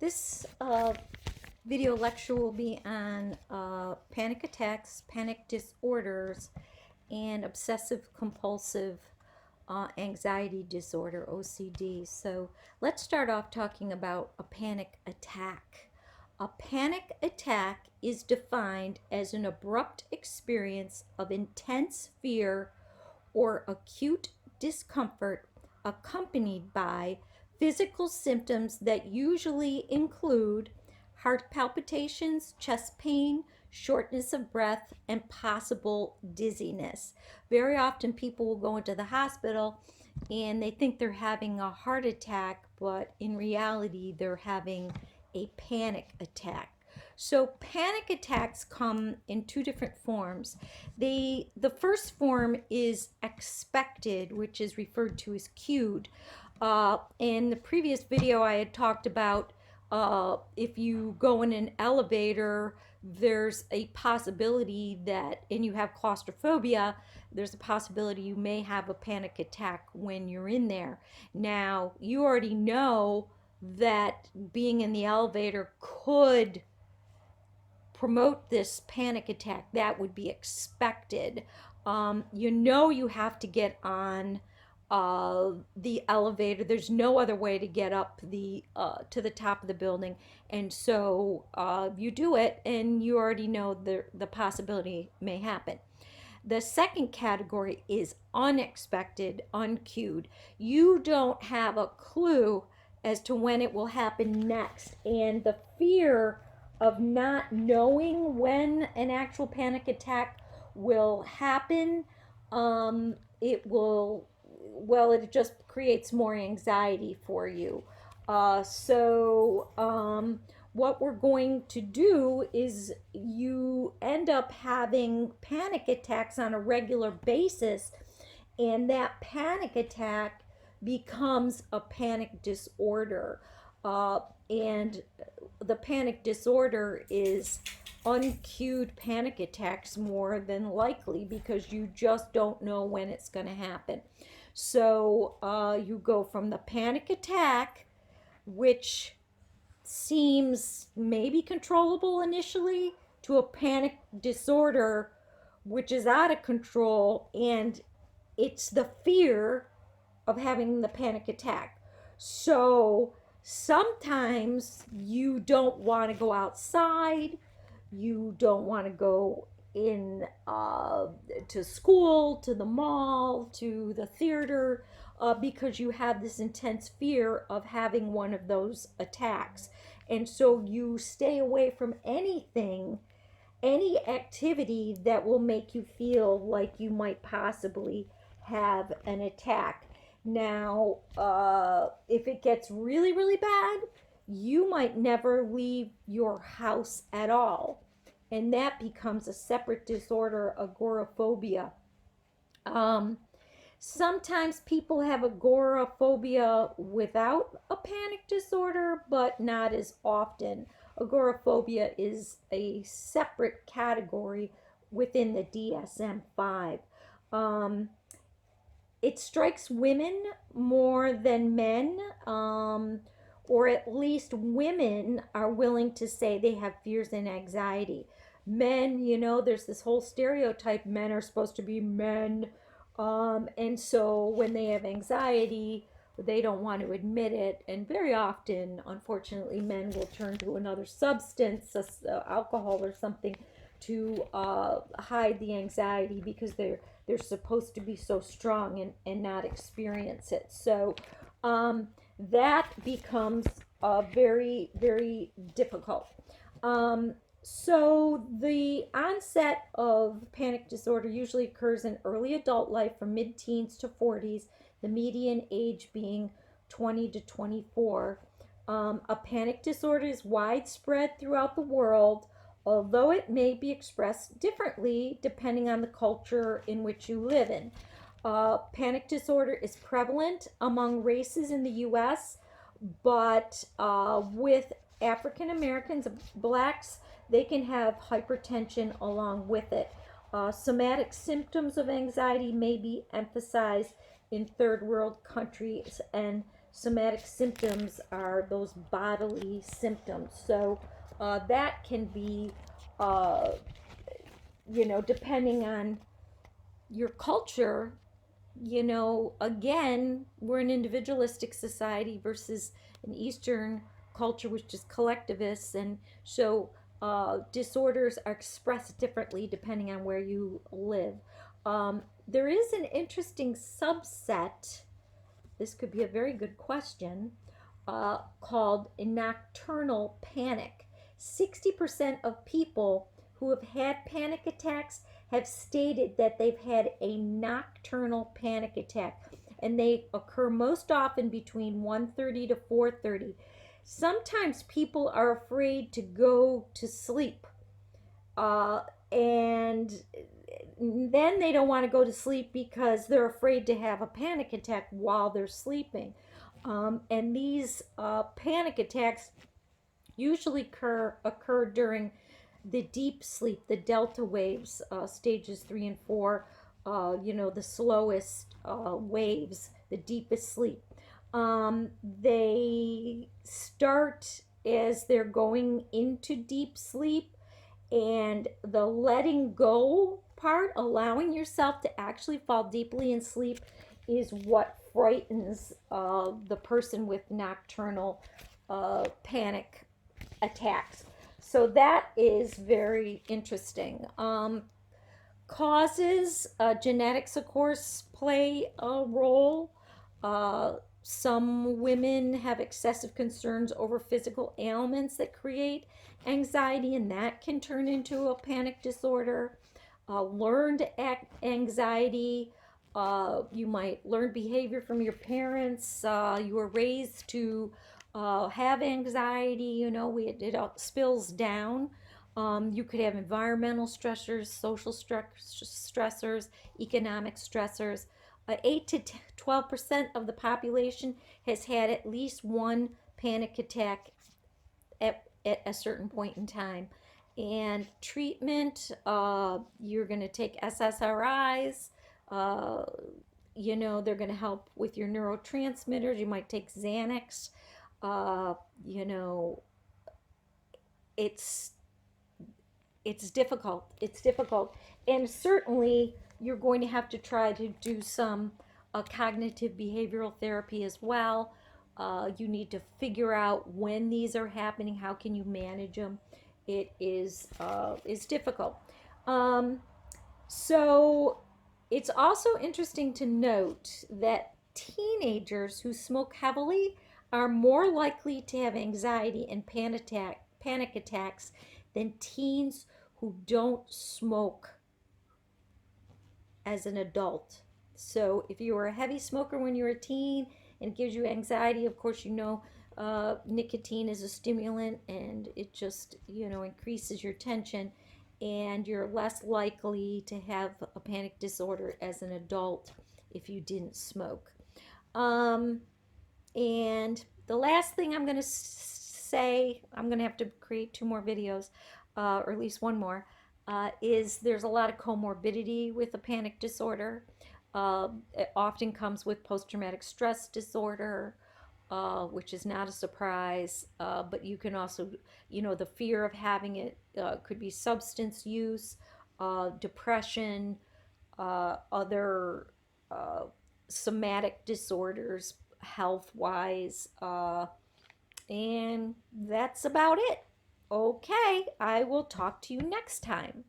This video lecture will be on panic attacks, panic disorders, and obsessive compulsive anxiety disorder, OCD. So let's start off talking about a panic attack. A panic attack is defined as an abrupt experience of intense fear or acute discomfort accompanied by physical symptoms that usually include heart palpitations, chest pain, shortness of breath, and possible dizziness. Very often, people will go into the hospital and they think they're having a heart attack, but in reality, they're having a panic attack. So panic attacks come in two different forms. The first form is expected, which is referred to as cued. In the previous video, I had talked about if you go in an elevator, there's a possibility that, and you have claustrophobia, there's a possibility you may have a panic attack when you're in there. Now, you already know that being in the elevator could promote this panic attack. That would be expected. You have to get on the elevator. There's no other way to get up to the top of the building, and so you do it, and you already know the possibility may happen. The second category is unexpected, uncued. You don't have a clue as to when it will happen next, and the fear of not knowing when an actual panic attack will happen, it will, well, it just creates more anxiety for you. What we're going to do is you end up having panic attacks on a regular basis, and that panic attack becomes a panic disorder. And the panic disorder is uncued panic attacks more than likely because you just don't know when it's going to happen. So you go from the panic attack, which seems maybe controllable initially, to a panic disorder, which is out of control, and it's the fear of having the panic attack. So sometimes you don't want to go outside, you don't want to go in to school, to the mall, to the theater, because you have this intense fear of having one of those attacks. And so you stay away from anything, any activity that will make you feel like you might possibly have an attack. Now, if it gets really, really bad, you might never leave your house at all. And that becomes a separate disorder, agoraphobia. Sometimes people have agoraphobia without a panic disorder, but not as often. Agoraphobia is a separate category within the DSM-5. It strikes women more than men, or at least women are willing to say they have fears and anxiety. Men, there's this whole stereotype men are supposed to be men, and so when they have anxiety, they don't want to admit it, and very often, unfortunately, men will turn to another substance, alcohol or something, to hide the anxiety because they're supposed to be so strong and not experience it. So that becomes very, very difficult. So the onset of panic disorder usually occurs in early adult life from mid-teens to 40s, the median age being 20 to 24. A panic disorder is widespread throughout the world, although it may be expressed differently depending on the culture in which you live in. Panic disorder is prevalent among races in the U.S., but with African Americans, blacks, they can have hypertension along with it. Somatic symptoms of anxiety may be emphasized in third world countries, and somatic symptoms are those bodily symptoms. So that can be, uh, depending on your culture, again, we're an individualistic society versus an Eastern culture, which is collectivist. And so disorders are expressed differently depending on where you live. There is an interesting subset. This could be a very good question, called nocturnal panic. 60% of people who have had panic attacks have stated that they've had a nocturnal panic attack, and they occur most often between 1:30 to 4:30. Sometimes people are afraid to go to sleep, and then they don't want to go to sleep because they're afraid to have a panic attack while they're sleeping. And these panic attacks usually occur during the deep sleep, the delta waves, stages 3 and 4, the slowest waves, the deepest sleep. They start as they're going into deep sleep, and the letting go part, allowing yourself to actually fall deeply in sleep, is what frightens the person with nocturnal panic attacks. So that is very interesting. Causes, genetics, of course, play a role. Some women have excessive concerns over physical ailments that create anxiety, and that can turn into a panic disorder. Learned anxiety. You might learn behavior from your parents. You were raised to have anxiety. It spills down. You could have environmental stressors, social stressors, economic stressors. 8 to 12% of the population has had at least one panic attack at a certain point in time. And treatment, you're going to take SSRIs. They're going to help with your neurotransmitters. You might take Xanax. Uh, you know, it's difficult. It's difficult. And certainly you're going to have to try to do some cognitive behavioral therapy as well. You need to figure out when these are happening. How can you manage them? It is difficult. So it's also interesting to note that teenagers who smoke heavily are more likely to have anxiety and panic attacks than teens who don't smoke as an adult. So if you were a heavy smoker when you were a teen and it gives you anxiety, of course, nicotine is a stimulant, and it just, increases your tension, and you're less likely to have a panic disorder as an adult if you didn't smoke. And the last thing I'm going to say, I'm going to have to create 2 more videos, or at least 1 more, is there's a lot of comorbidity with a panic disorder. It often comes with post-traumatic stress disorder, which is not a surprise. But you can also, the fear of having it could be substance use, depression, other somatic disorders, health wise. And that's about it. Okay, I will talk to you next time.